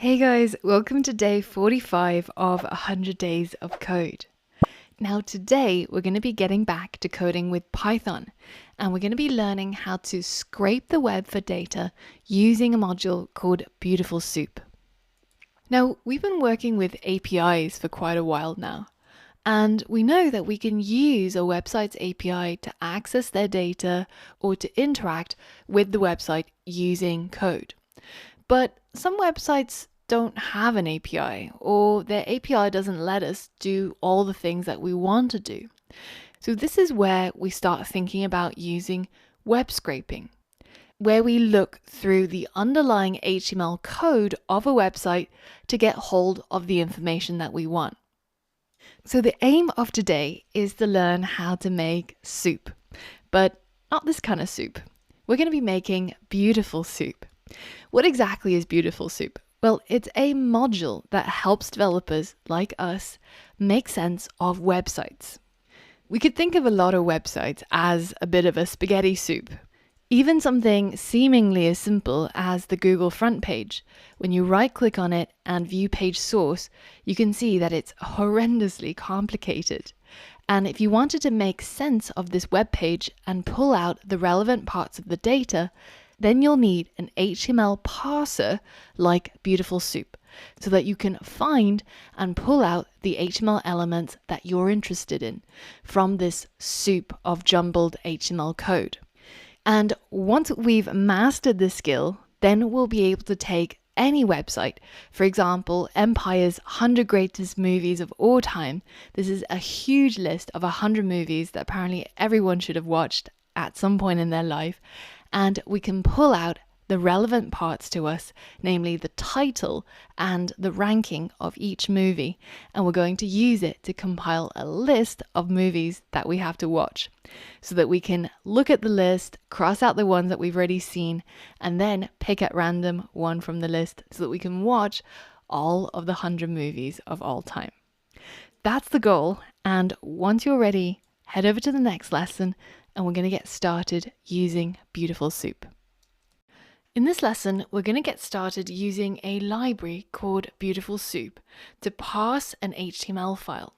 Hey guys, welcome to day 45 of 100 Days of Code. Now today we're going to be getting back to coding with Python, and we're going to be learning how to scrape the web for data using a module called Beautiful Soup. Now we've been working with APIs for quite a while now, and we know that we can use a website's API to access their data or to interact with the website using code. But some websites don't have an API, or their API doesn't let us do all the things that we want to do. So this is where we start thinking about using web scraping, where we look through the underlying HTML code of a website to get hold of the information that we want. So the aim of today is to learn how to make soup, but not this kind of soup. We're going to be making beautiful soup. What exactly is Beautiful Soup? Well, it's a module that helps developers like us make sense of websites. We could think of a lot of websites as a bit of a spaghetti soup. Even something seemingly as simple as the Google front page. When you right-click on it and view page source, you can see that it's horrendously complicated. And if you wanted to make sense of this web page and pull out the relevant parts of the data, then you'll need an HTML parser like Beautiful Soup so that you can find and pull out the HTML elements that you're interested in from this soup of jumbled HTML code. And once we've mastered this skill, then we'll be able to take any website, for example, Empire's 100 Greatest Movies of All Time. This is a huge list of 100 movies that apparently everyone should have watched at some point in their life. And we can pull out the relevant parts to us, namely the title and the ranking of each movie. And we're going to use it to compile a list of movies that we have to watch so that we can look at the list, cross out the ones that we've already seen, and then pick at random one from the list so that we can watch all of the 100 movies of all time. That's the goal. And once you're ready, head over to the next lesson and we're going to get started using Beautiful Soup. In this lesson, we're going to get started using a library called Beautiful Soup to parse an HTML file.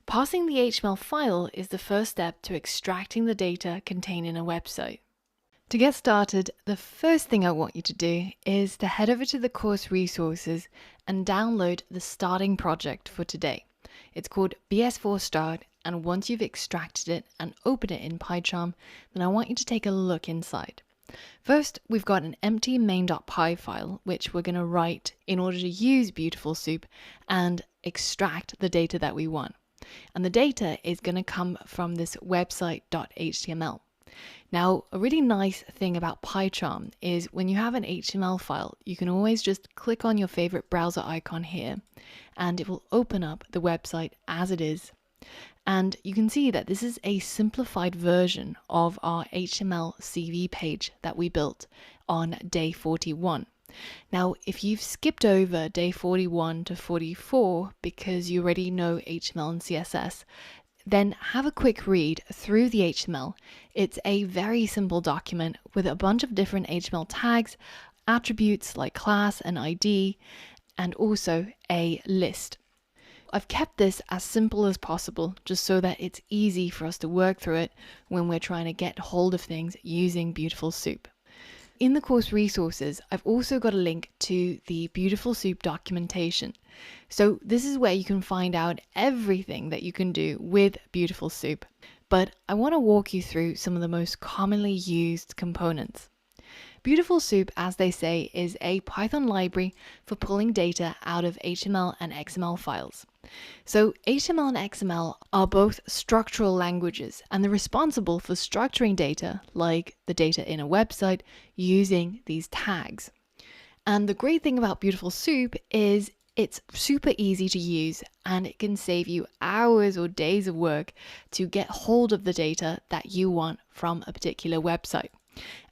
Parsing the HTML file is the first step to extracting the data contained in a website. To get started, the first thing I want you to do is to head over to the course resources and download the starting project for today. It's called BS4 Start, and once you've extracted it and opened it in PyCharm, then I want you to take a look inside. First, we've got an empty main.py file, which we're going to write in order to use Beautiful Soup and extract the data that we want. And the data is going to come from this website.html. Now, a really nice thing about PyCharm is when you have an HTML file, you can always just click on your favorite browser icon here, and it will open up the website as it is. And you can see that this is a simplified version of our HTML CV page that we built on day 41. Now, if you've skipped over day 41 to 44 because you already know HTML and CSS, then have a quick read through the HTML. It's a very simple document with a bunch of different HTML tags, attributes like class and ID, and also a list. I've kept this as simple as possible just so that it's easy for us to work through it when we're trying to get hold of things using Beautiful Soup. In the course resources, I've also got a link to the Beautiful Soup documentation. So this is where you can find out everything that you can do with Beautiful Soup. But I want to walk you through some of the most commonly used components. Beautiful Soup, as they say, is a Python library for pulling data out of HTML and XML files. So HTML and XML are both structural languages, and they're responsible for structuring data, like the data in a website, using these tags. And the great thing about Beautiful Soup is it's super easy to use, and it can save you hours or days of work to get hold of the data that you want from a particular website.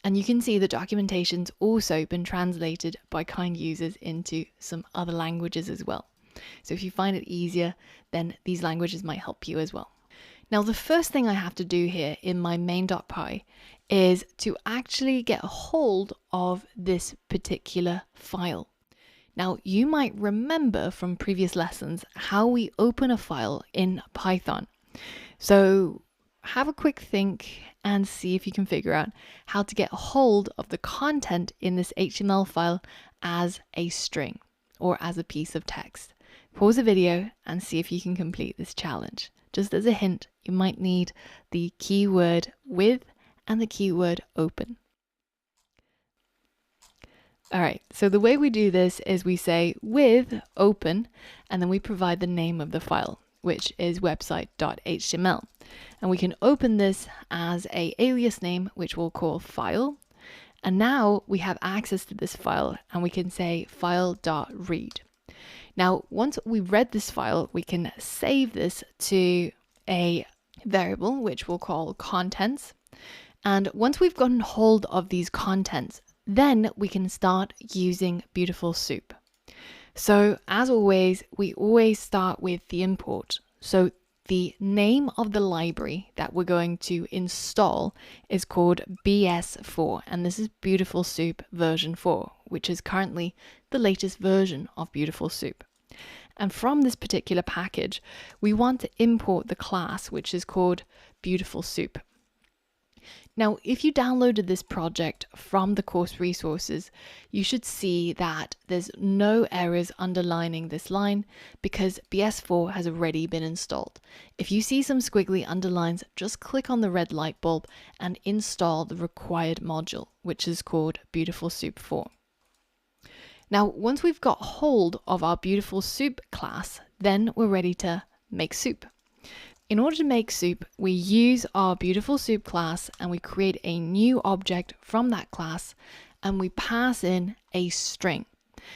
And you can see the documentation's also been translated by kind users into some other languages as well. So if you find it easier, then these languages might help you as well. Now, the first thing I have to do here in my main.py is to actually get a hold of this particular file. Now, you might remember from previous lessons how we open a file in Python. So have a quick think and see if you can figure out how to get a hold of the content in this HTML file as a string or as a piece of text. Pause the video and see if you can complete this challenge. Just as a hint, you might need the keyword with and the keyword open. All right, so the way we do this is we say with open, and then we provide the name of the file, which is website.html. And we can open this as an alias name, which we'll call file. And now we have access to this file and we can say file.read. Now, once we've read this file, we can save this to a variable, which we'll call contents. And once we've gotten hold of these contents, then we can start using Beautiful Soup. So as always, we always start with the import. So the name of the library that we're going to install is called BS4, and this is Beautiful Soup version 4, which is currently the latest version of Beautiful Soup. And from this particular package, we want to import the class, which is called Beautiful Soup. Now, if you downloaded this project from the course resources, you should see that there's no errors underlining this line because BS4 has already been installed. If you see some squiggly underlines, just click on the red light bulb and install the required module, which is called Beautiful Soup 4. Now, once we've got hold of our Beautiful Soup class, then we're ready to make soup. In order to make soup, we use our Beautiful Soup class and we create a new object from that class and we pass in a string.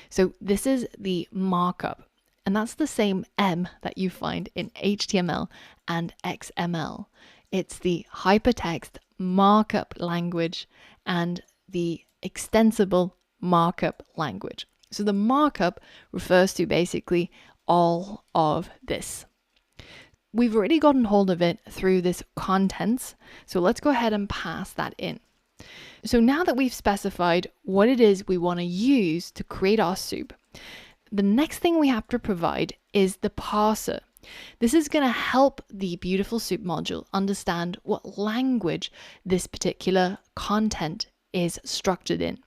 So this is the markup, and that's the same M that you find in HTML and XML. It's the hypertext markup language and the extensible markup language. So the markup refers to basically all of this. We've already gotten hold of it through this contents, so let's go ahead and pass that in. So now that we've specified what it is we want to use to create our soup, the next thing we have to provide is the parser. This is going to help the Beautiful Soup module understand what language this particular content is structured in.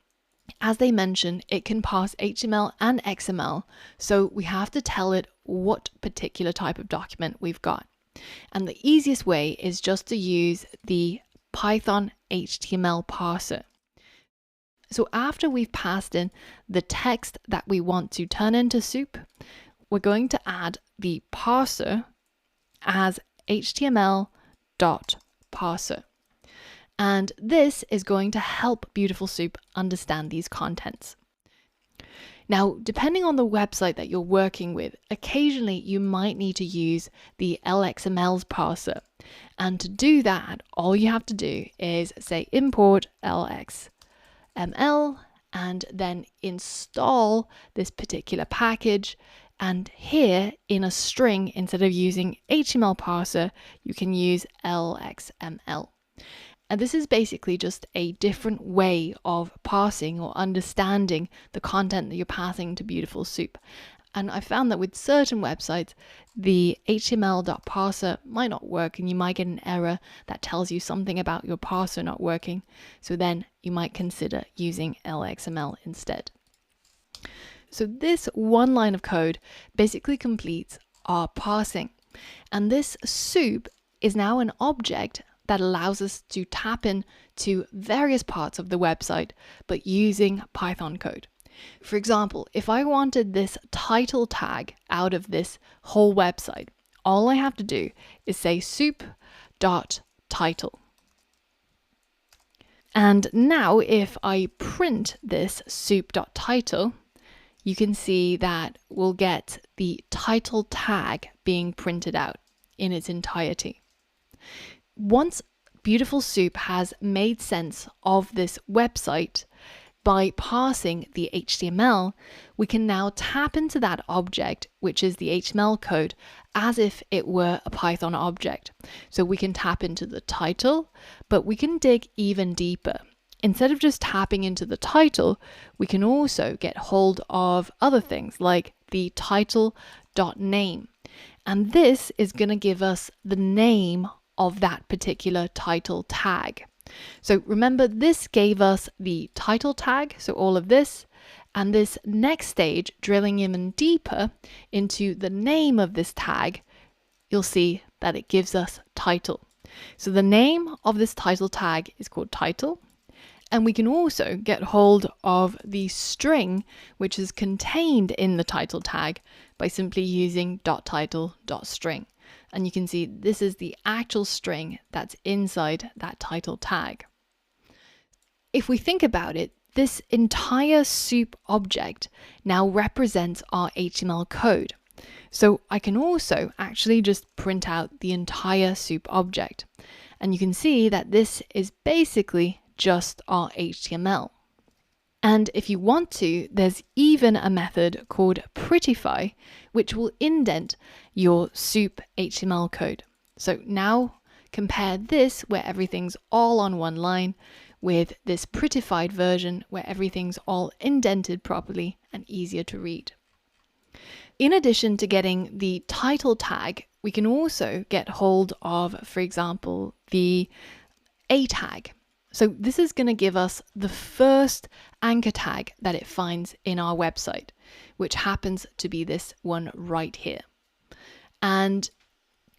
As they mentioned, it can parse HTML and XML, so we have to tell it what particular type of document we've got. And the easiest way is just to use the Python HTML parser. So after we've passed in the text that we want to turn into soup, we're going to add the parser as HTML.parser. And this is going to help Beautiful Soup understand these contents. Now, depending on the website that you're working with, occasionally you might need to use the LXML's parser. And to do that, all you have to do is say import LXML and then install this particular package. And here in a string, instead of using HTML parser, you can use LXML. And this is basically just a different way of parsing or understanding the content that you're passing to Beautiful Soup. And I found that with certain websites, the HTML.parser might not work and you might get an error that tells you something about your parser not working. So then you might consider using LXML instead. So this one line of code basically completes our parsing. And this soup is now an object that allows us to tap into various parts of the website, but using Python code. For example, if I wanted this title tag out of this whole website, all I have to do is say soup.title. And now if I print this soup.title, you can see that we'll get the title tag being printed out in its entirety. Once Beautiful Soup has made sense of this website by parsing the HTML, we can now tap into that object, which is the HTML code, as if it were a Python object. So we can tap into the title, but we can dig even deeper. instead of just tapping into the title, we can also get hold of other things like the title.name. And this is going to give us the name of that particular title tag. So remember, this gave us the title tag, so all of this, and this next stage, drilling even deeper into the name of this tag, you'll see that it gives us title. So the name of this title tag is called title, and we can also get hold of the string which is contained in the title tag by simply using .title.string. And you can see this is the actual string that's inside that title tag. If we think about it, this entire soup object now represents our HTML code. So I can also actually just print out the entire soup object. And you can see that this is basically just our HTML. And if you want to, there's even a method called prettify, which will indent your soup HTML code. So now compare this, where everything's all on one line, with this prettified version where everything's all indented properly and easier to read. In addition to getting the title tag, we can also get hold of, for example, the A tag. So this is going to give us the first anchor tag that it finds in our website, which happens to be this one right here. And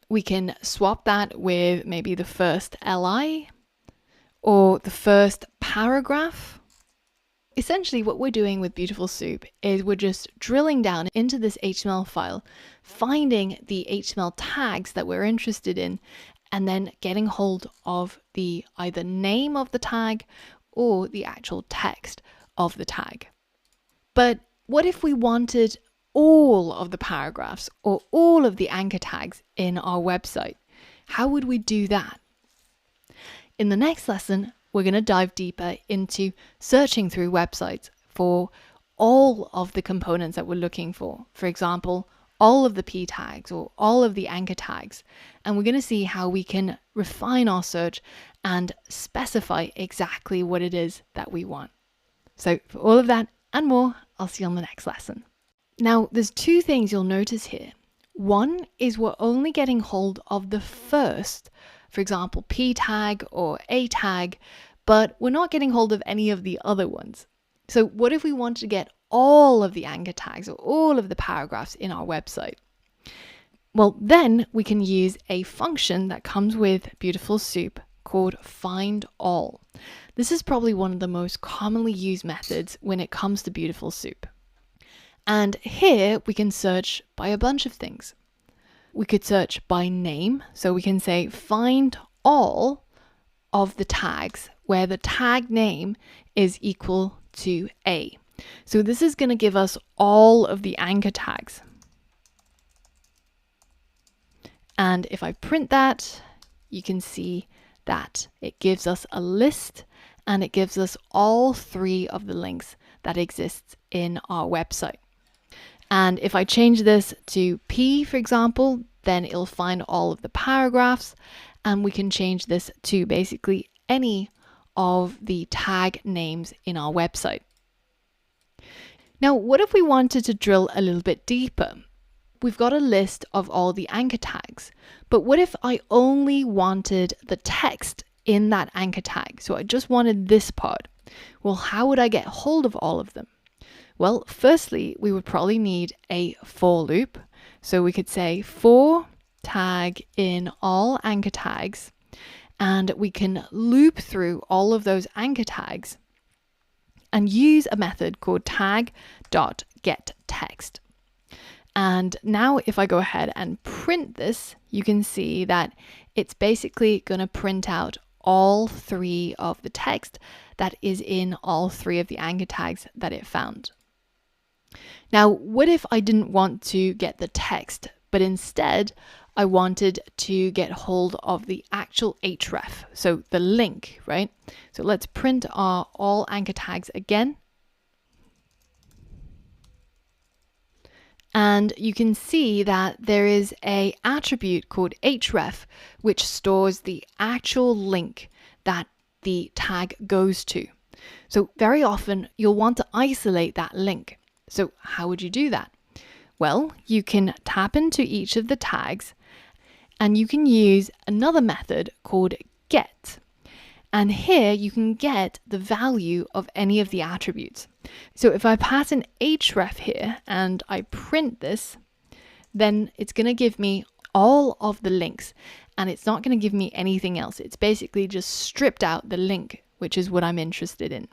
we can swap that with maybe the first LI or the first paragraph. Essentially, what we're doing with Beautiful Soup is we're just drilling down into this HTML file, finding the HTML tags that we're interested in, and then getting hold of the either name of the tag or the actual text of the tag. But what if we wanted all of the paragraphs or all of the anchor tags in our website? How would we do that? In the next lesson, we're going to dive deeper into searching through websites for all of the components that we're looking for. For example, all of the P tags or all of the anchor tags. And we're going to see how we can refine our search and specify exactly what it is that we want. So for all of that and more, I'll see you on the next lesson. Now, there's two things you'll notice here. One is we're only getting hold of the first, for example, P tag or A tag, but we're not getting hold of any of the other ones. So what if we want to get all of the anchor tags or all of the paragraphs in our website? Well, then we can use a function that comes with Beautiful Soup called find all. This is probably one of the most commonly used methods when it comes to Beautiful Soup. And here we can search by a bunch of things. We could search by name. So we can say find all of the tags where the tag name is equal to A. So this is going to give us all of the anchor tags. And if I print that, you can see that it gives us a list and it gives us all three of the links that exists in our website. And if I change this to P, for example, then it'll find all of the paragraphs, and we can change this to basically any of the tag names in our website. Now, what if we wanted to drill a little bit deeper? We've got a list of all the anchor tags, but what if I only wanted the text in that anchor tag? So I just wanted this part. Well, how would I get hold of all of them? Well, firstly, we would probably need a for loop. So we could say for tag in all anchor tags, and we can loop through all of those anchor tags and use a method called tag.getText. And now if I go ahead and print this, you can see that it's basically going to print out all three of the text that is in all three of the anchor tags that it found. Now, what if I didn't want to get the text, but instead I wanted to get hold of the actual href, so the link, right? So let's print our all anchor tags again. And you can see that there is an attribute called href, which stores the actual link that the tag goes to. So very often you'll want to isolate that link. So how would you do that? Well, you can tap into each of the tags and you can use another method called get. And here you can get the value of any of the attributes. So if I pass an href here and I print this, then it's going to give me all of the links and it's not going to give me anything else. It's basically just stripped out the link, which is what I'm interested in.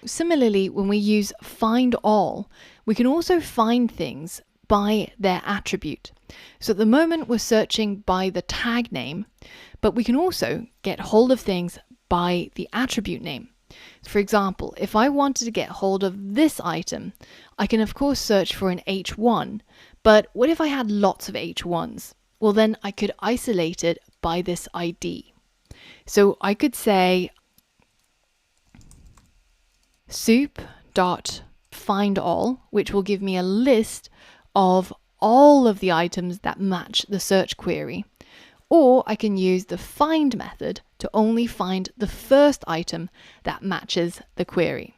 Similarly, when we use find all, we can also find things by their attribute. So at the moment we're searching by the tag name, but we can also get hold of things by the attribute name. For example, if I wanted to get hold of this item, I can of course search for an H1, but what if I had lots of H1s? Well, then I could isolate it by this ID. So I could say soup.findAll, which will give me a list of all of the items that match the search query. Or I can use the find method to only find the first item that matches the query.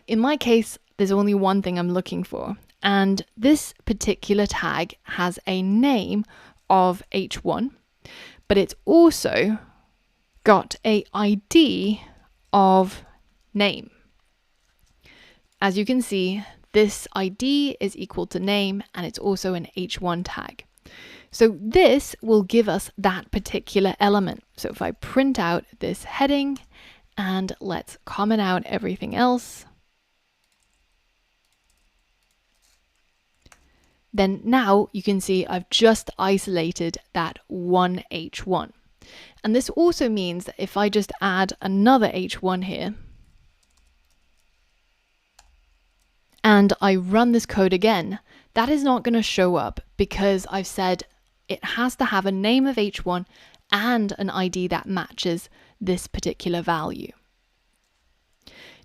In my case, there's only one thing I'm looking for, and this particular tag has a name of H1, but it's also got a ID of name. As you can see, this ID is equal to name and it's also an H1 tag. So this will give us that particular element. So if I print out this heading and let's comment out everything else, then now you can see I've just isolated that one H1. And this also means that if I just add another H1 here, and I run this code again, that is not going to show up because I've said it has to have a name of H1 and an ID that matches this particular value.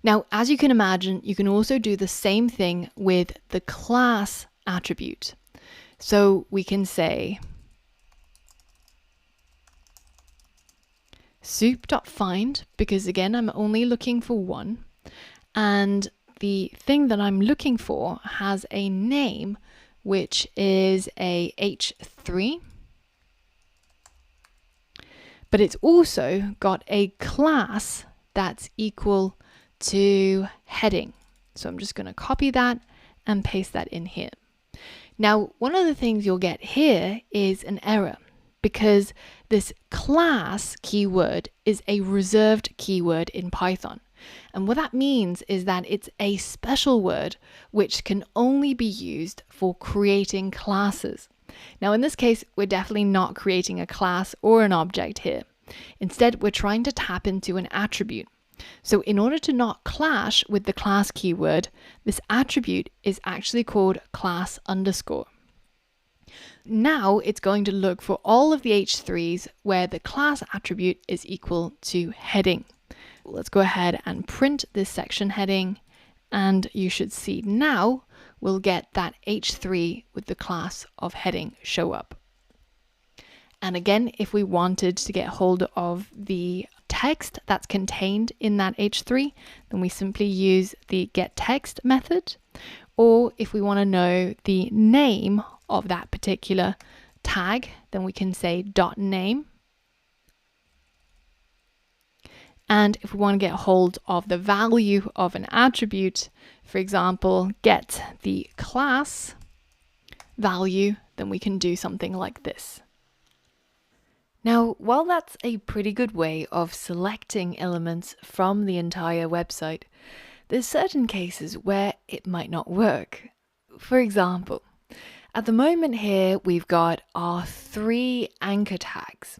Now, as you can imagine, you can also do the same thing with the class attribute. So we can say soup.find, because again, I'm only looking for one, and the thing that I'm looking for has a name which is a H3, but it's also got a class that's equal to heading. So I'm just going to copy that and paste that in here. Now, one of the things you'll get here is an error because this class keyword is a reserved keyword in Python. And what that means is that it's a special word which can only be used for creating classes. Now, in this case, we're definitely not creating a class or an object here. Instead, we're trying to tap into an attribute. So in order to not clash with the class keyword, this attribute is actually called class underscore. Now it's going to look for all of the H3s where the class attribute is equal to heading. Let's go ahead and print this section heading, and you should see now we'll get that H3 with the class of heading show up. And again, if we wanted to get hold of the text that's contained in that H3, then we simply use the getText method. Or if we want to know the name of that particular tag, then we can say .name. And if we want to get hold of the value of an attribute, for example, get the class value, then we can do something like this. Now, while that's a pretty good way of selecting elements from the entire website, there's certain cases where it might not work. For example, at the moment here, we've got our 3 anchor tags.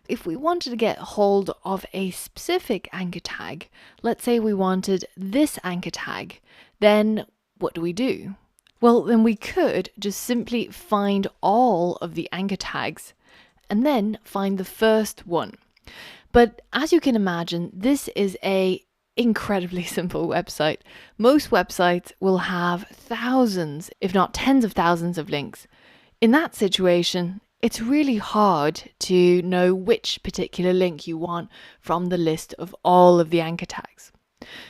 If we wanted to get hold of a specific anchor tag, let's say we wanted this anchor tag, then what do? Well, then we could just simply find all of the anchor tags and then find the first one. But as you can imagine, this is a incredibly simple website. Most websites will have thousands, if not tens of thousands of links. In that situation, it's really hard to know which particular link you want from the list of all of the anchor tags.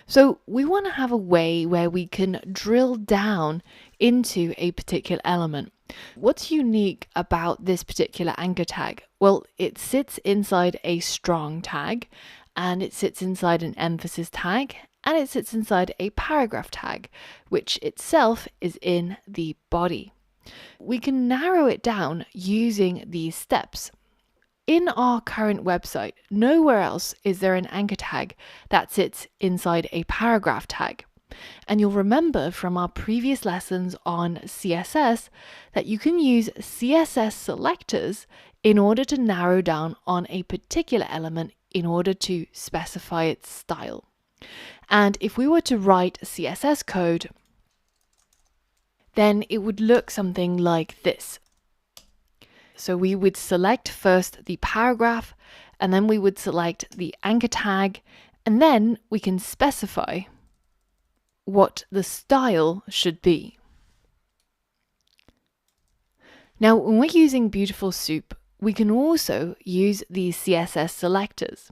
So we want to have a way where we can drill down into a particular element. What's unique about this particular anchor tag? Well, it sits inside a strong tag, and it sits inside an emphasis tag, and it sits inside a paragraph tag, which itself is in the body. We can narrow it down using these steps. In our current website, nowhere else is there an anchor tag that sits inside a paragraph tag. And you'll remember from our previous lessons on CSS that you can use CSS selectors in order to narrow down on a particular element in order to specify its style. And if we were to write CSS code, then it would look something like this. So we would select first the paragraph, and then we would select the anchor tag, and then we can specify what the style should be. Now, when we're using Beautiful Soup, we can also use these CSS selectors.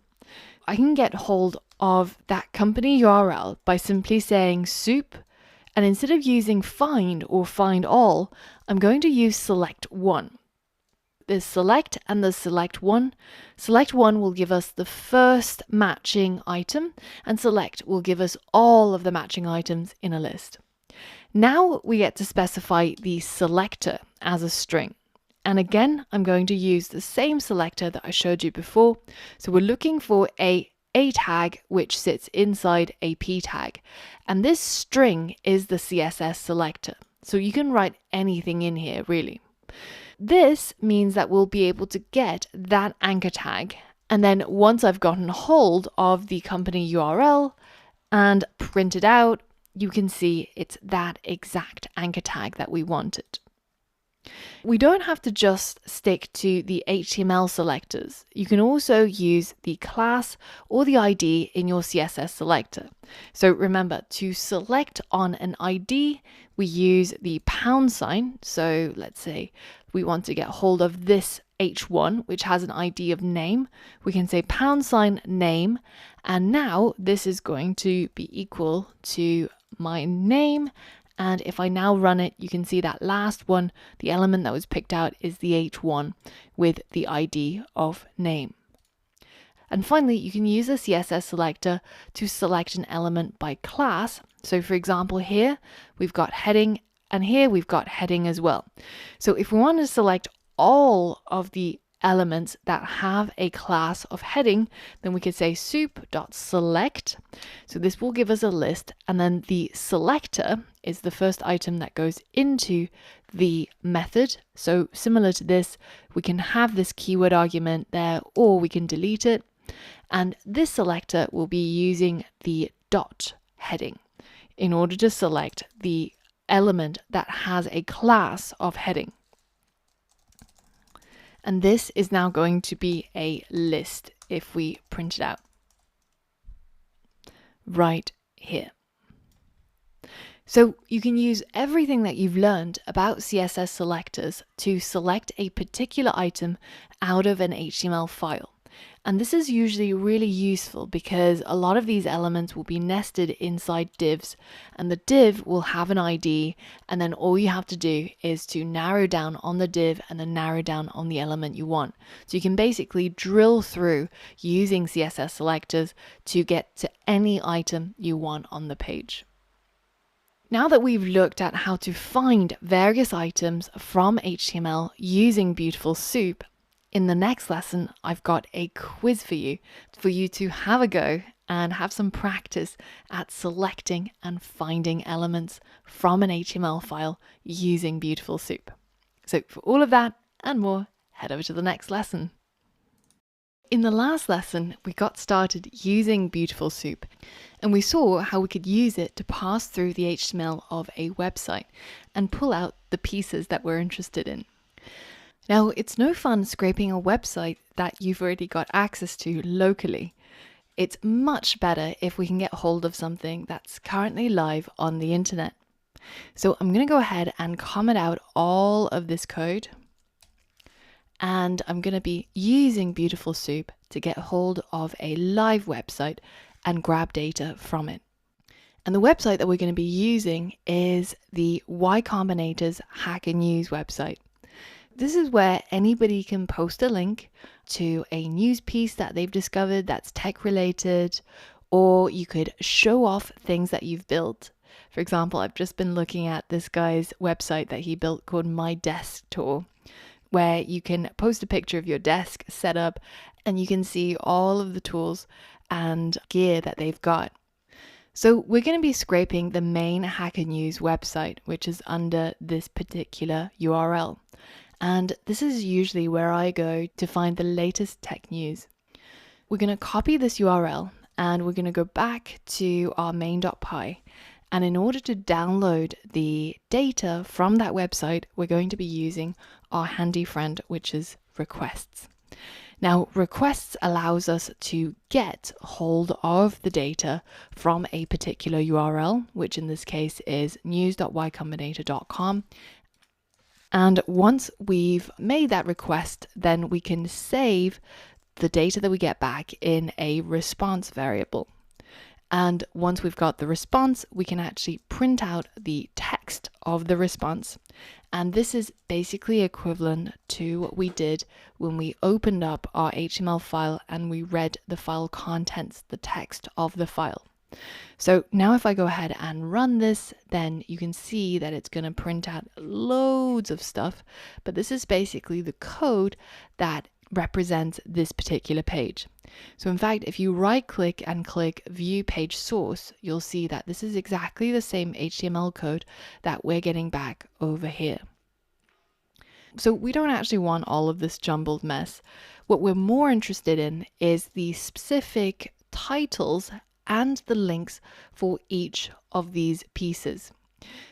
I can get hold of that company URL by simply saying soup, and instead of using find or find all, I'm going to use select one. There's select and there's select one. Select one will give us the first matching item, and select will give us all of the matching items in a list. Now we get to specify the selector as a string. And again, I'm going to use the same selector that I showed you before. So we're looking for a tag which sits inside a p tag. And this string is the CSS selector. So you can write anything in here, really. This means that we'll be able to get that anchor tag, and then once I've gotten hold of the company URL and print it out, you can see it's that exact anchor tag that we wanted. We don't have to just stick to the HTML selectors. You can also use the class or the ID in your CSS selector. So remember, to select on an ID, we use the £. So let's say we want to get hold of this H1, which has an ID of name. We can say £name, and now this is going to be equal to my name. And if I now run it, you can see that last one, the element that was picked out is the H1 with the ID of name. And finally, you can use a CSS selector to select an element by class. So for example, here we've got heading, and here we've got heading as well. So if we want to select all of the elements that have a class of heading, then we could say soup.select. So this will give us a list, and then the selector is the first item that goes into the method. So similar to this, we can have this keyword argument there, or we can delete it. And this selector will be using the dot heading in order to select the element that has a class of heading. And this is now going to be a list if we print it out right here. So you can use everything that you've learned about CSS selectors to select a particular item out of an HTML file. And this is usually really useful because a lot of these elements will be nested inside divs, and the div will have an ID, and then all you have to do is to narrow down on the div and then narrow down on the element you want. So you can basically drill through using CSS selectors to get to any item you want on the page. Now that we've looked at how to find various items from HTML using Beautiful Soup, in the next lesson, I've got a quiz for you to have a go and have some practice at selecting and finding elements from an HTML file using Beautiful Soup. So for all of that and more, head over to the next lesson. In the last lesson, we got started using Beautiful Soup, and we saw how we could use it to pass through the HTML of a website and pull out the pieces that we're interested in. Now, it's no fun scraping a website that you've already got access to locally. It's much better if we can get hold of something that's currently live on the internet. So I'm going to go ahead and comment out all of this code. and I'm going to be using Beautiful Soup to get hold of a live website and grab data from it. And the website that we're going to be using is the Y Combinator's Hacker News website. This is where anybody can post a link to a news piece that they've discovered that's tech related, or you could show off things that you've built. For example, I've just been looking at this guy's website that he built called My Desk Tour, where you can post a picture of your desk setup and you can see all of the tools and gear that they've got. So we're going to be scraping the main Hacker News website, which is under this particular URL. And this is usually where I go to find the latest tech news. We're going to copy this URL and we're going to go back to our main.py. And in order to download the data from that website, we're going to be using our handy friend, which is requests. Now, requests allows us to get hold of the data from a particular URL, which in this case is news.ycombinator.com. And once we've made that request, then we can save the data that we get back in a response variable. And once we've got the response, we can actually print out the text of the response. And this is basically equivalent to what we did when we opened up our HTML file and we read the file contents, the text of the file. So now if I go ahead and run this, then you can see that it's going to print out loads of stuff. But this is basically the code that represents this particular page. So in fact, if you right click and click view page source, you'll see that this is exactly the same HTML code that we're getting back over here. So we don't actually want all of this jumbled mess. What we're more interested in is the specific titles and the links for each of these pieces.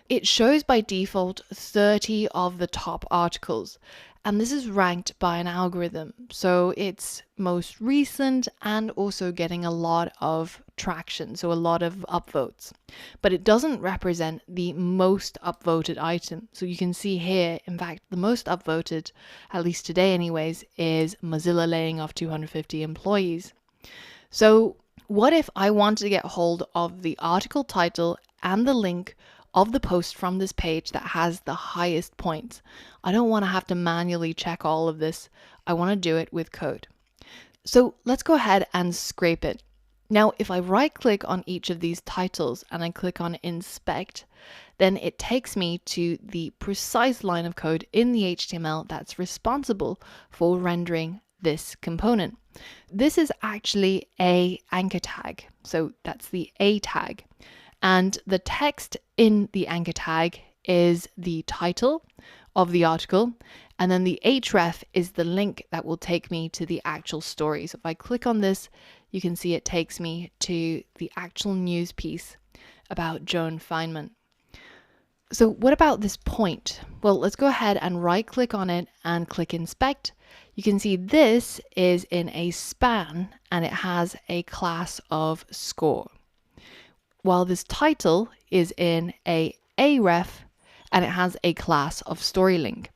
It shows by default 30 of the top articles, and this is ranked by an algorithm. So it's most recent and also getting a lot of traction, so a lot of upvotes. But it doesn't represent the most upvoted item. So you can see here, in fact, the most upvoted, at least today anyways, is Mozilla laying off 250 employees. So what if I want to get hold of the article title and the link of the post from this page that has the highest points? I don't want to have to manually check all of this. I want to do it with code. So let's go ahead and scrape it. Now, if I right click on each of these titles and I click on inspect, then it takes me to the precise line of code in the HTML that's responsible for rendering this component. This is actually a anchor tag. So that's the A tag. And the text in the anchor tag is the title of the article. And then the href is the link that will take me to the actual story. So if I click on this, you can see it takes me to the actual news piece about Joan Feynman. So what about this point? Well, let's go ahead and right click on it and click inspect. You can see this is in a span and it has a class of score, while this title is in a ref and it has a class of storylink.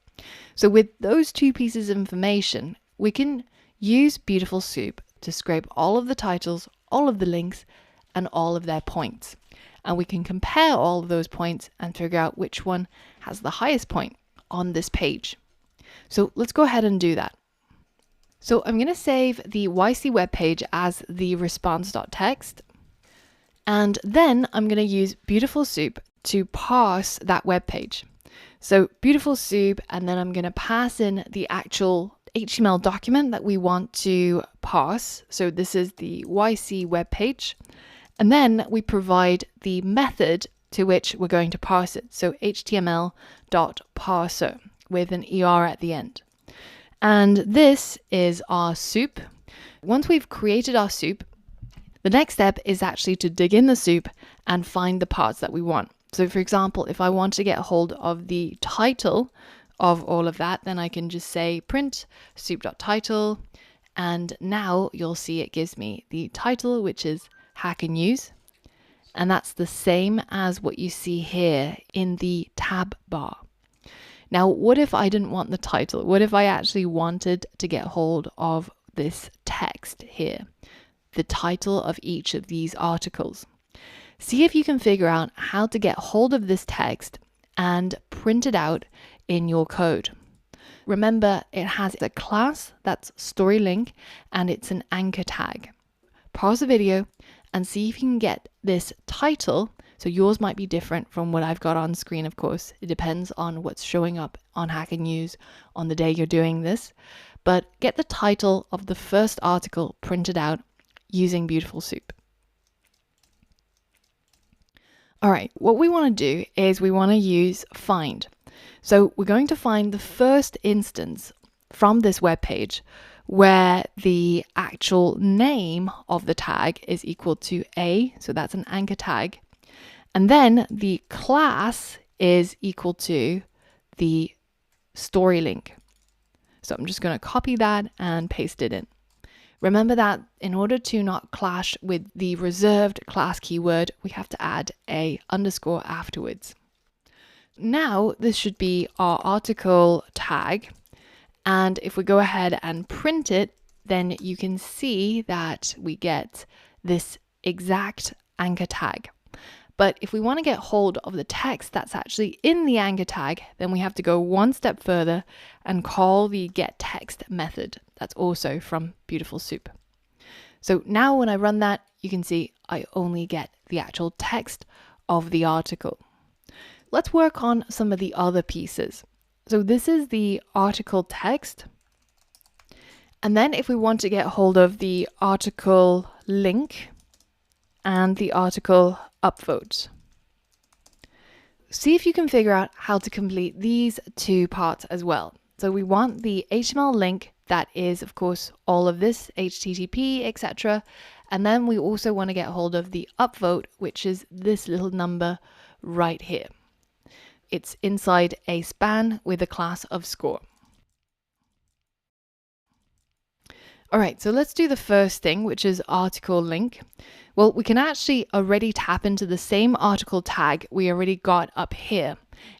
So with those two pieces of information, we can use Beautiful Soup to scrape all of the titles, all of the links, and all of their points. And we can compare all of those points and figure out which one has the highest point on this page. So let's go ahead and do that. So I'm going to save the YC web page as the response.txt. And then I'm going to use Beautiful Soup to parse that web page. So Beautiful Soup, and then I'm going to pass in the actual HTML document that we want to parse. So this is the YC web page. And then we provide the method to which we're going to parse it. So html.parser with an ER at the end. And this is our soup. Once we've created our soup, the next step is actually to dig in the soup and find the parts that we want. So for example, if I want to get a hold of the title of all of that, then I can just say print soup.title. And now you'll see it gives me the title, which is Hacker News. And that's the same as what you see here in the tab bar. Now, what if I didn't want the title? What if I actually wanted to get hold of this text here, the title of each of these articles? See if you can figure out how to get hold of this text and print it out in your code. Remember, it has a class that's story link and it's an anchor tag. Pause the video and see if you can get this title. So yours might be different from what I've got on screen, of course. It depends on what's showing up on Hacker News on the day you're doing this. But get the title of the first article printed out using Beautiful Soup. All right, what we want to do is we want to use find. So we're going to find the first instance from this web page where the actual name of the tag is equal to A, so that's an anchor tag. And then the class is equal to the story link. So I'm just going to copy that and paste it in. Remember that in order to not clash with the reserved class keyword, we have to add a underscore afterwards. Now this should be our article tag. And if we go ahead and print it, then you can see that we get this exact anchor tag. But if we want to get hold of the text that's actually in the anchor tag, then we have to go one step further and call the getText method. That's also from Beautiful Soup. So now when I run that, you can see I only get the actual text of the article. Let's work on some of the other pieces. So this is the article text. And then if we want to get hold of the article link and the article upvote, see if you can figure out how to complete these two parts as well. So we want the HTML link that is, of course, all of this, HTTP, etc. And then we also want to get hold of the upvote, which is this little number right here. It's inside a span with a class of score. All right, so let's do the first thing, which is article link. Well, we can actually already tap into the same article tag we already got up here.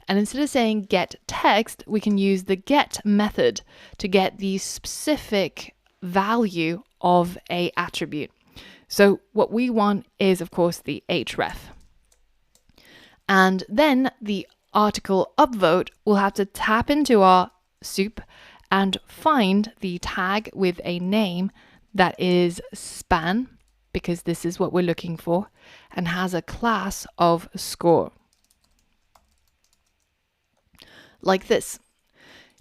And instead of saying get text, we can use the get method to get the specific value of a attribute. So what we want is, of course, the href. And then the article upvote, we'll have to tap into our soup and find the tag with a name that is span, because this is what we're looking for, and has a class of score. Like this.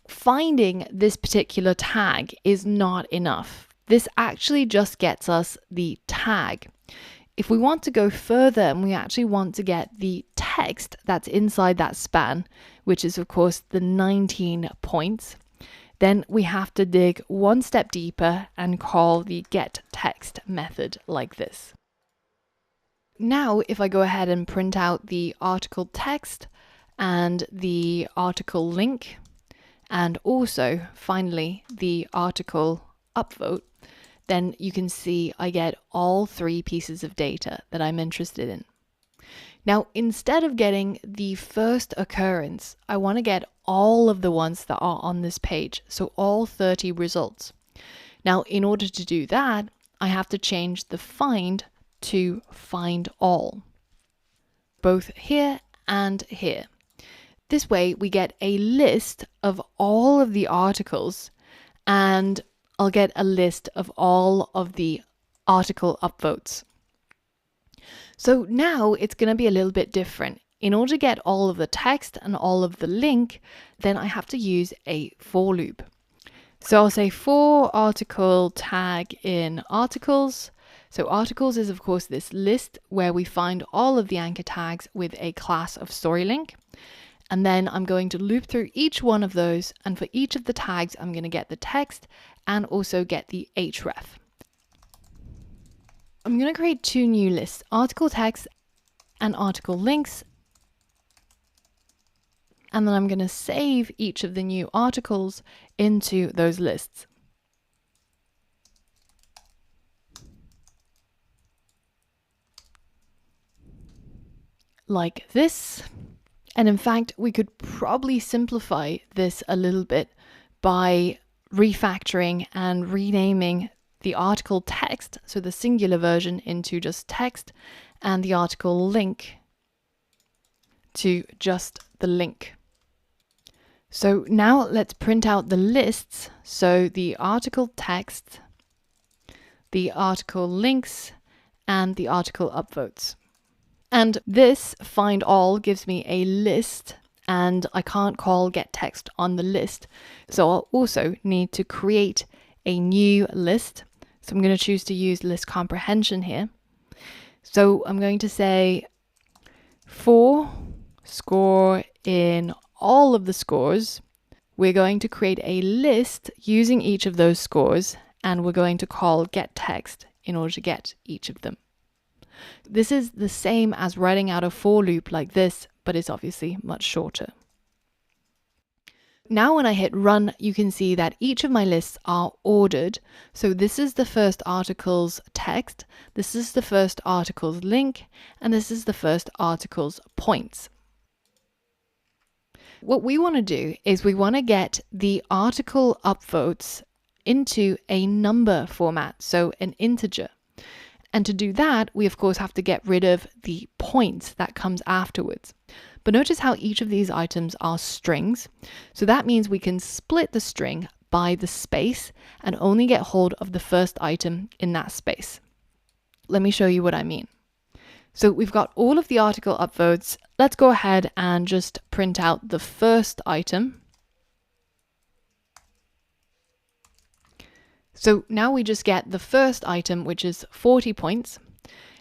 Finding this particular tag is not enough. This actually just gets us the tag. If we want to go further and we actually want to get the text that's inside that span, which is of course the 19 points, then we have to dig one step deeper and call the getText method like this. Now, if I go ahead and print out the article text and the article link, and also finally the article upvote, then you can see I get all three pieces of data that I'm interested in. Now, instead of getting the first occurrence, I want to get all of the ones that are on this page, so all 30 results. Now, in order to do that, I have to change the find to find all, both here and here. This way we get a list of all of the articles, and I'll get a list of all of the article upvotes. So now it's going to be a little bit different. In order to get all of the text and all of the link, then I have to use a for loop. So I'll say for article tag in articles. So articles is of course this list where we find all of the anchor tags with a class of story link. And then I'm going to loop through each one of those, and for each of the tags I'm going to get the text and also get the href. I'm going to create two new lists, article text and article links. And then I'm going to save each of the new articles into those lists. Like this. And in fact, we could probably simplify this a little bit by refactoring and renaming the article text, so the singular version, into just text, and the article link to just the link. So now let's print out the lists. So the article text, the article links, and the article upvotes. And this find all gives me a list, and I can't call get text on the list. So I'll also need to create a new list. So I'm going to choose to use list comprehension here. So I'm going to say for score in all of the scores, we're going to create a list using each of those scores, and we're going to call get text in order to get each of them. This is the same as writing out a for loop like this, but it's obviously much shorter. Now when I hit run, you can see that each of my lists are ordered. So this is the first article's text, this is the first article's link, and this is the first article's points. What we want to do is we want to get the article upvotes into a number format, so an integer. And to do that, we of course have to get rid of the points that comes afterwards. But notice how each of these items are strings. So that means we can split the string by the space and only get hold of the first item in that space. Let me show you what I mean. So we've got all of the article upvotes. Let's go ahead and just print out the first item. So now we just get the first item, which is 40 points.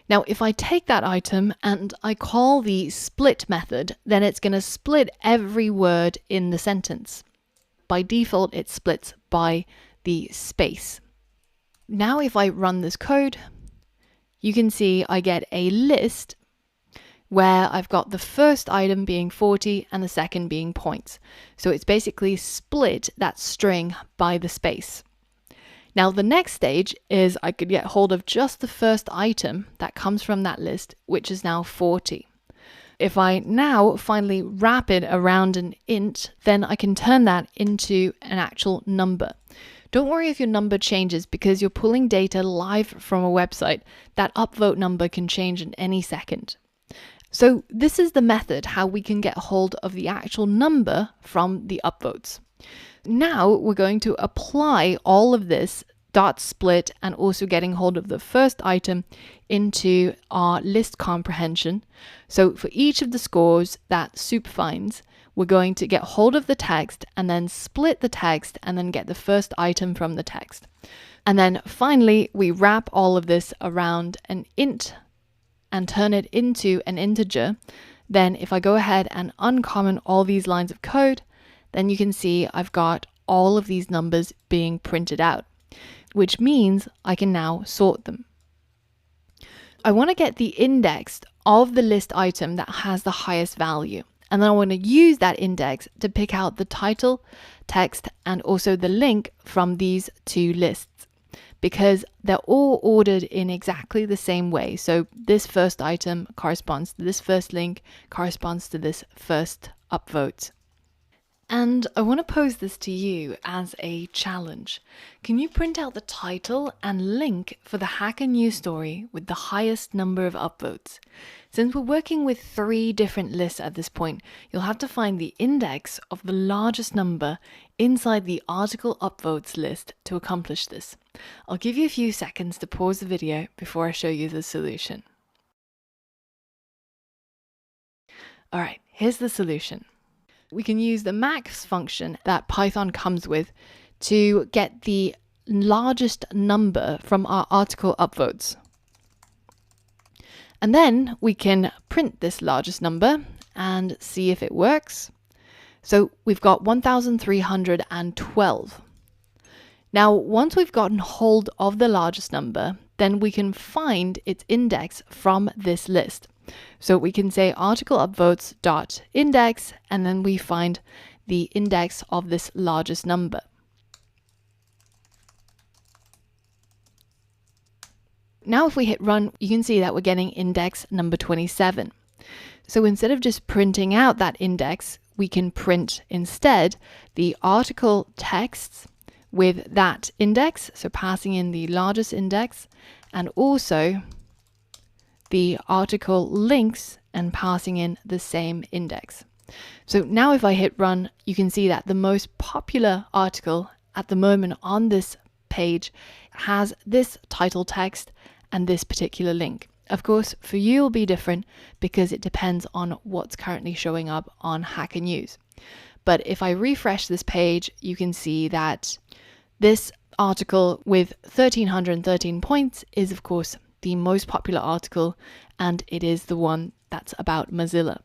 Now, if I take that item and I call the split method, then it's going to split every word in the sentence. By default, it splits by the space. Now, if I run this code, you can see I get a list where I've got the first item being 40 and the second being points. So it's basically split that string by the space. Now the next stage is I could get hold of just the first item that comes from that list, which is now 40. If I now finally wrap it around an int, then I can turn that into an actual number. Don't worry if your number changes because you're pulling data live from a website. That upvote number can change in any second. So this is the method how we can get hold of the actual number from the upvotes. Now we're going to apply all of this dot split and also getting hold of the first item into our list comprehension. So for each of the scores that soup finds, we're going to get hold of the text and then split the text and then get the first item from the text. And then finally, we wrap all of this around an int and turn it into an integer. Then if I go ahead and uncomment all these lines of code, then you can see I've got all of these numbers being printed out, which means I can now sort them. I want to get the index of the list item that has the highest value. And then I want to use that index to pick out the title, text, and also the link from these two lists, because they're all ordered in exactly the same way. So this first item corresponds to this first link, corresponds to this first upvote. And I want to pose this to you as a challenge. Can you print out the title and link for the Hacker News story with the highest number of upvotes? Since we're working with 3 different lists at this point, you'll have to find the index of the largest number inside the article upvotes list to accomplish this. I'll give you a few seconds to pause the video before I show you the solution. All right, here's the solution. We can use the max function that Python comes with to get the largest number from our article upvotes. And then we can print this largest number and see if it works. So we've got 1,312. Now, once we've gotten hold of the largest number, then we can find its index from this list. So we can say article upvotes dot index, and then we find the index of this largest number. Now if we hit run, you can see that we're getting index number 27. So instead of just printing out that index, we can print instead the article texts with that index, so passing in the largest index, and also the article links and passing in the same index. So now if I hit run, you can see that the most popular article at the moment on this page has this title text and this particular link. Of course, for you it'll be different because it depends on what's currently showing up on Hacker News. But if I refresh this page, you can see that this article with 1,313 points is, of course, the most popular article, and it is the one that's about Mozilla.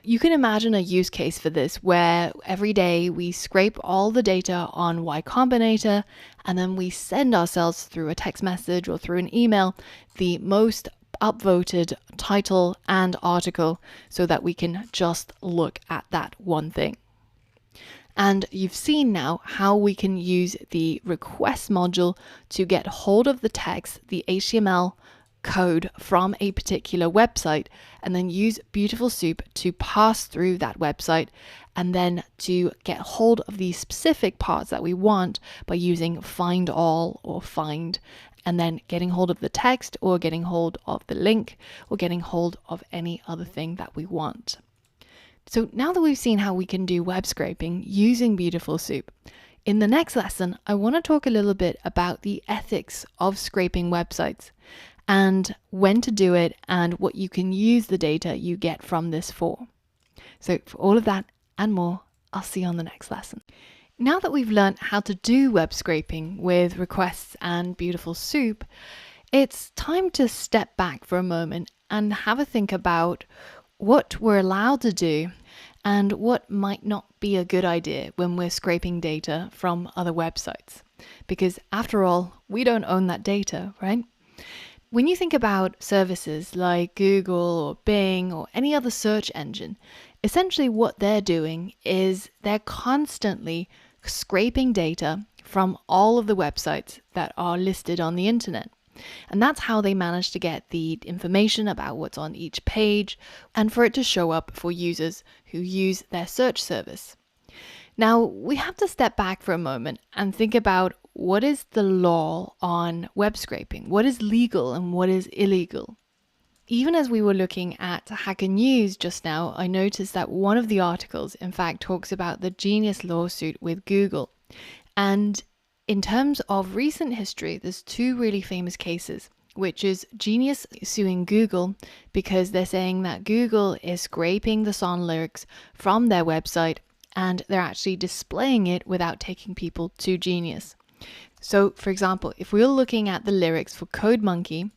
You can imagine a use case for this where every day we scrape all the data on Y Combinator and then we send ourselves through a text message or through an email the most upvoted title and article so that we can just look at that one thing. And you've seen now how we can use the request module to get hold of the text, the HTML code from a particular website, and then use Beautiful Soup to pass through that website and then to get hold of the specific parts that we want by using find all or find, and then getting hold of the text or getting hold of the link or getting hold of any other thing that we want. So now that we've seen how we can do web scraping using Beautiful Soup, in the next lesson, I want to talk a little bit about the ethics of scraping websites and when to do it and what you can use the data you get from this for. So for all of that and more, I'll see you on the next lesson. Now that we've learned how to do web scraping with requests and Beautiful Soup, it's time to step back for a moment and have a think about what we're allowed to do and what might not be a good idea when we're scraping data from other websites. Because after all, we don't own that data, right? When you think about services like Google or Bing or any other search engine, essentially what they're doing is they're constantly scraping data from all of the websites that are listed on the internet. And that's how they manage to get the information about what's on each page and for it to show up for users who use their search service. Now, we have to step back for a moment and think about what is the law on web scraping? What is legal and what is illegal? Even as we were looking at Hacker News just now, I noticed that one of the articles, in fact, talks about the Genius lawsuit with Google. And in terms of recent history, there's two really famous cases, which is Genius suing Google because they're saying that Google is scraping the song lyrics from their website and they're actually displaying it without taking people to Genius. So, for example, if we're looking at the lyrics for Code Monkey,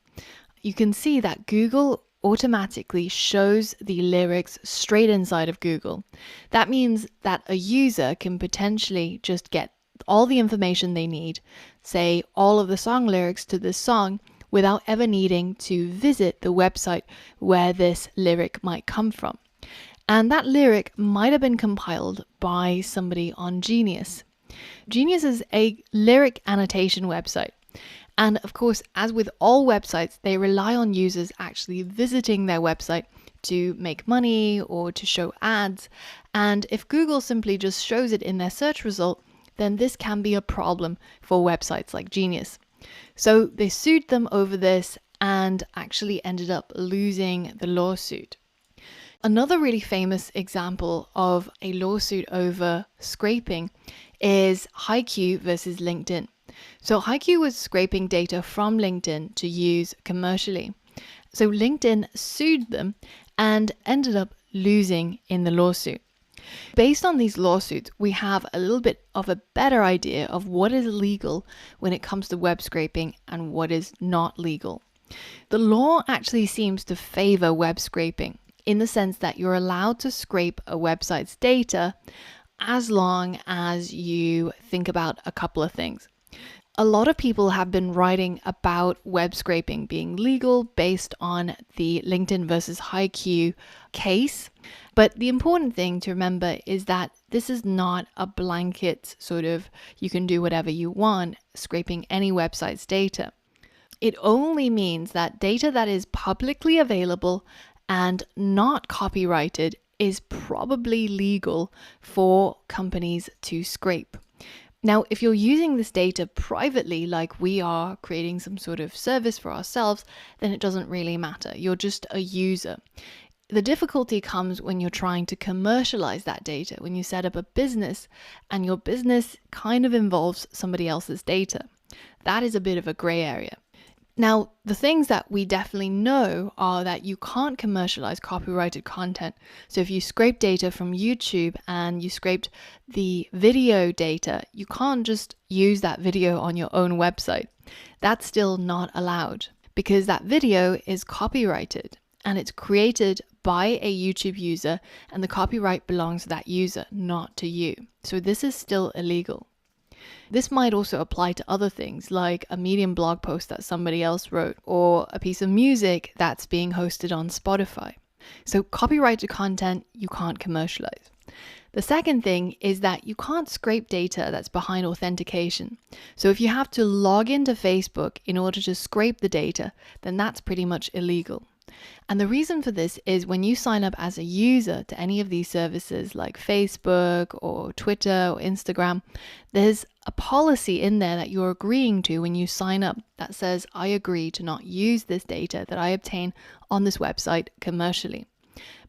you can see that Google automatically shows the lyrics straight inside of Google. That means that a user can potentially just get all the information they need, say all of the song lyrics to this song, without ever needing to visit the website where this lyric might come from. And that lyric might have been compiled by somebody on Genius. Genius is a lyric annotation website. And of course, as with all websites, they rely on users actually visiting their website to make money or to show ads. And if Google simply just shows it in their search result, then this can be a problem for websites like Genius. So they sued them over this and actually ended up losing the lawsuit. Another really famous example of a lawsuit over scraping is HiQ versus LinkedIn. So HiQ was scraping data from LinkedIn to use commercially. So LinkedIn sued them and ended up losing in the lawsuit. Based on these lawsuits, we have a little bit of a better idea of what is legal when it comes to web scraping and what is not legal. The law actually seems to favor web scraping in the sense that you're allowed to scrape a website's data as long as you think about a couple of things. A lot of people have been writing about web scraping being legal based on the LinkedIn versus HiQ case. But the important thing to remember is that this is not a blanket sort of you can do whatever you want scraping any website's data. It only means that data that is publicly available and not copyrighted is probably legal for companies to scrape. Now, if you're using this data privately, like we are creating some sort of service for ourselves, then it doesn't really matter. You're just a user. The difficulty comes when you're trying to commercialize that data, when you set up a business and your business kind of involves somebody else's data. That is a bit of a gray area. Now, the things that we definitely know are that you can't commercialize copyrighted content. So if you scrape data from YouTube and you scraped the video data, you can't just use that video on your own website. That's still not allowed because that video is copyrighted and it's created by a YouTube user and the copyright belongs to that user, not to you. So this is still illegal. This might also apply to other things like a Medium blog post that somebody else wrote or a piece of music that's being hosted on Spotify. So copyrighted content you can't commercialize. The second thing is that you can't scrape data that's behind authentication. So if you have to log into Facebook in order to scrape the data, then that's pretty much illegal. And the reason for this is when you sign up as a user to any of these services like Facebook or Twitter or Instagram, there's a policy in there that you're agreeing to when you sign up that says, I agree to not use this data that I obtain on this website commercially.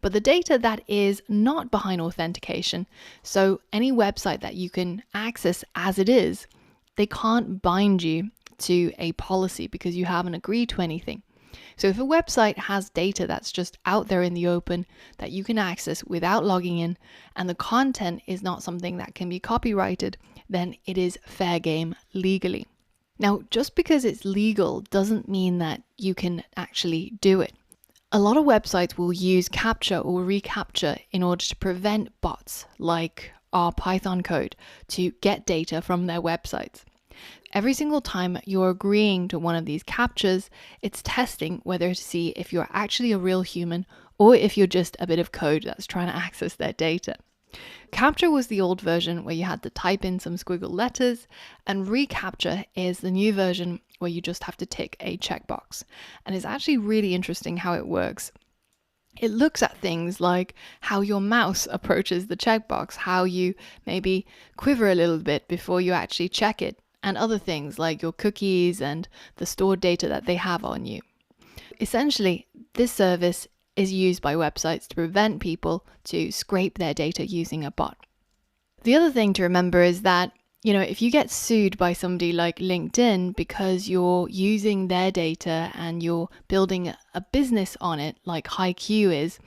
But the data that is not behind authentication, so any website that you can access as it is, they can't bind you to a policy because you haven't agreed to anything. So if a website has data that's just out there in the open that you can access without logging in, and the content is not something that can be copyrighted, then it is fair game legally. Now, just because it's legal doesn't mean that you can actually do it. A lot of websites will use CAPTCHA or reCAPTCHA in order to prevent bots like our Python code to get data from their websites. Every single time you're agreeing to one of these CAPTCHAs, it's testing whether to see if you're actually a real human or if you're just a bit of code that's trying to access their data. CAPTCHA was the old version where you had to type in some squiggle letters, and reCAPTCHA is the new version where you just have to tick a checkbox. And it's actually really interesting how it works. It looks at things like how your mouse approaches the checkbox, how you maybe quiver a little bit before you actually check it, and other things like your cookies and the stored data that they have on you. Essentially, this service is used by websites to prevent people to scrape their data using a bot. The other thing to remember is that, if you get sued by somebody like LinkedIn because you're using their data and you're building a business on it like HiQ is,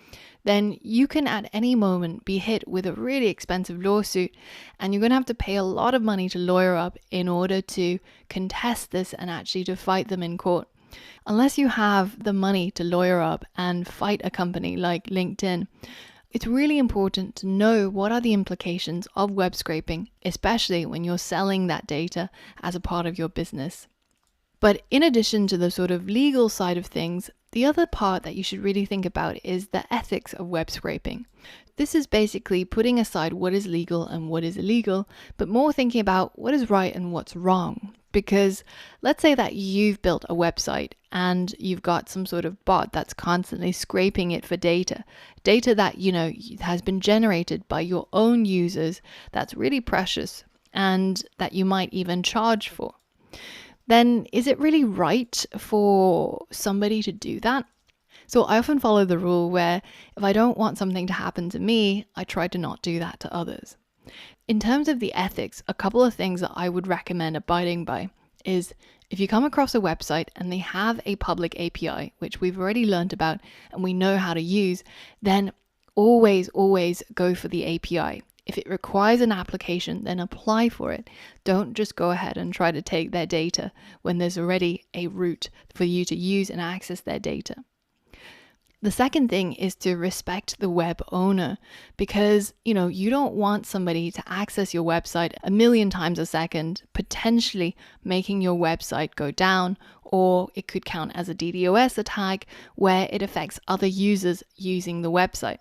then you can at any moment be hit with a really expensive lawsuit, and you're going to have to pay a lot of money to lawyer up in order to contest this and actually to fight them in court. Unless you have the money to lawyer up and fight a company like LinkedIn, it's really important to know what are the implications of web scraping, especially when you're selling that data as a part of your business. But in addition to the sort of legal side of things, the other part that you should really think about is the ethics of web scraping. This is basically putting aside what is legal and what is illegal, but more thinking about what is right and what's wrong. Because let's say that you've built a website and you've got some sort of bot that's constantly scraping it for data that, has been generated by your own users that's really precious and that you might even charge for. Then is it really right for somebody to do that? So I often follow the rule where if I don't want something to happen to me, I try to not do that to others. In terms of the ethics, a couple of things that I would recommend abiding by is if you come across a website and they have a public API, which we've already learned about and we know how to use, then always go for the API. If it requires an application, then apply for it. Don't just go ahead and try to take their data when there's already a route for you to use and access their data. The second thing is to respect the web owner because, you don't want somebody to access your website 1,000,000 times a second, potentially making your website go down, or it could count as a DDoS attack where it affects other users using the website.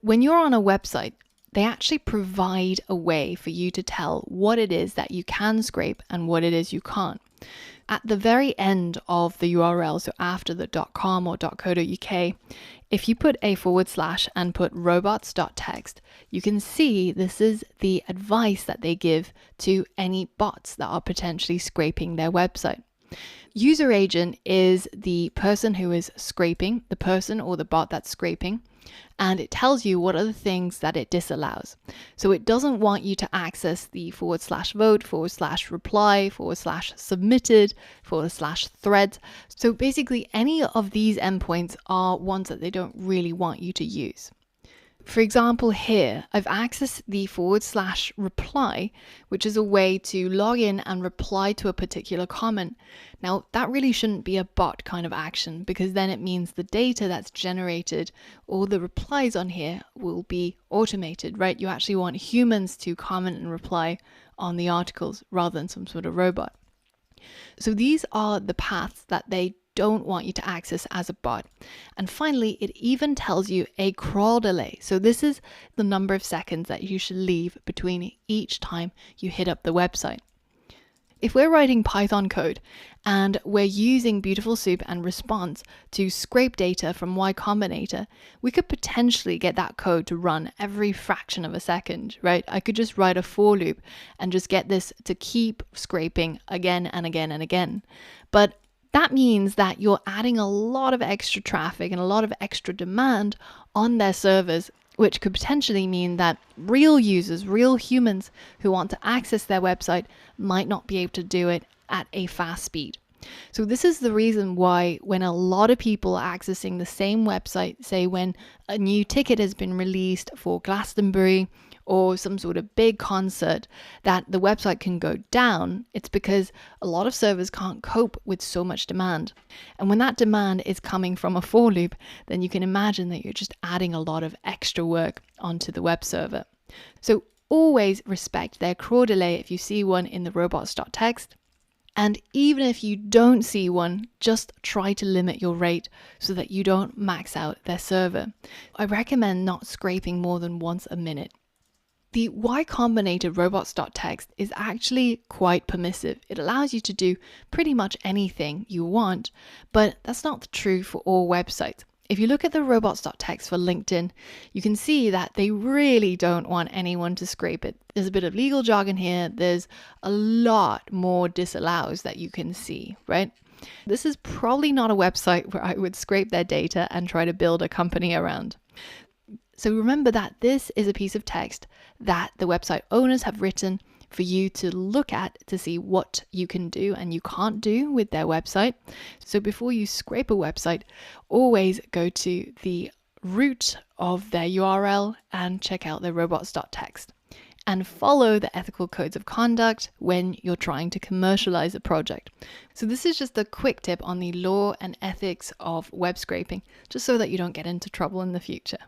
When you're on a website, they actually provide a way for you to tell what it is that you can scrape and what it is you can't. At the very end of the URL, so after the .com or .co.uk, if you put a / and put robots.txt, you can see this is the advice that they give to any bots that are potentially scraping their website. User agent is the person who is scraping, the person or the bot that's scraping, and it tells you what are the things that it disallows. So it doesn't want you to access the /vote, /reply, /submitted, /threads. So basically any of these endpoints are ones that they don't really want you to use. For example, here I've accessed the /reply, which is a way to log in and reply to a particular comment. Now, that really shouldn't be a bot kind of action, because then it means the data that's generated, all the replies on here, will be automated, right? You actually want humans to comment and reply on the articles rather than some sort of robot. So these are the paths that they don't want you to access as a bot. And finally, it even tells you a crawl delay. So this is the number of seconds that you should leave between each time you hit up the website. If we're writing Python code and we're using Beautiful Soup and Response to scrape data from Y Combinator, we could potentially get that code to run every fraction of a second, right? I could just write a for loop and just get this to keep scraping again and again and again. But that means that you're adding a lot of extra traffic and a lot of extra demand on their servers, which could potentially mean that real users, real humans who want to access their website might not be able to do it at a fast speed. So this is the reason why when a lot of people are accessing the same website, say when a new ticket has been released for Glastonbury or some sort of big concert, that the website can go down, it's because a lot of servers can't cope with so much demand. And when that demand is coming from a for loop, then you can imagine that you're just adding a lot of extra work onto the web server. So always respect their crawl delay if you see one in the robots.txt. And even if you don't see one, just try to limit your rate so that you don't max out their server. I recommend not scraping more than once a minute. The Y Combinator robots.txt is actually quite permissive. It allows you to do pretty much anything you want, but that's not true for all websites. If you look at the robots.txt for LinkedIn, you can see that they really don't want anyone to scrape it. There's a bit of legal jargon here. There's a lot more disallows that you can see, right? This is probably not a website where I would scrape their data and try to build a company around. So remember that this is a piece of text that the website owners have written for you to look at to see what you can do and you can't do with their website. So before you scrape a website, always go to the root of their URL and check out their robots.txt. And follow the ethical codes of conduct when you're trying to commercialize a project. So this is just a quick tip on the law and ethics of web scraping, just so that you don't get into trouble in the future.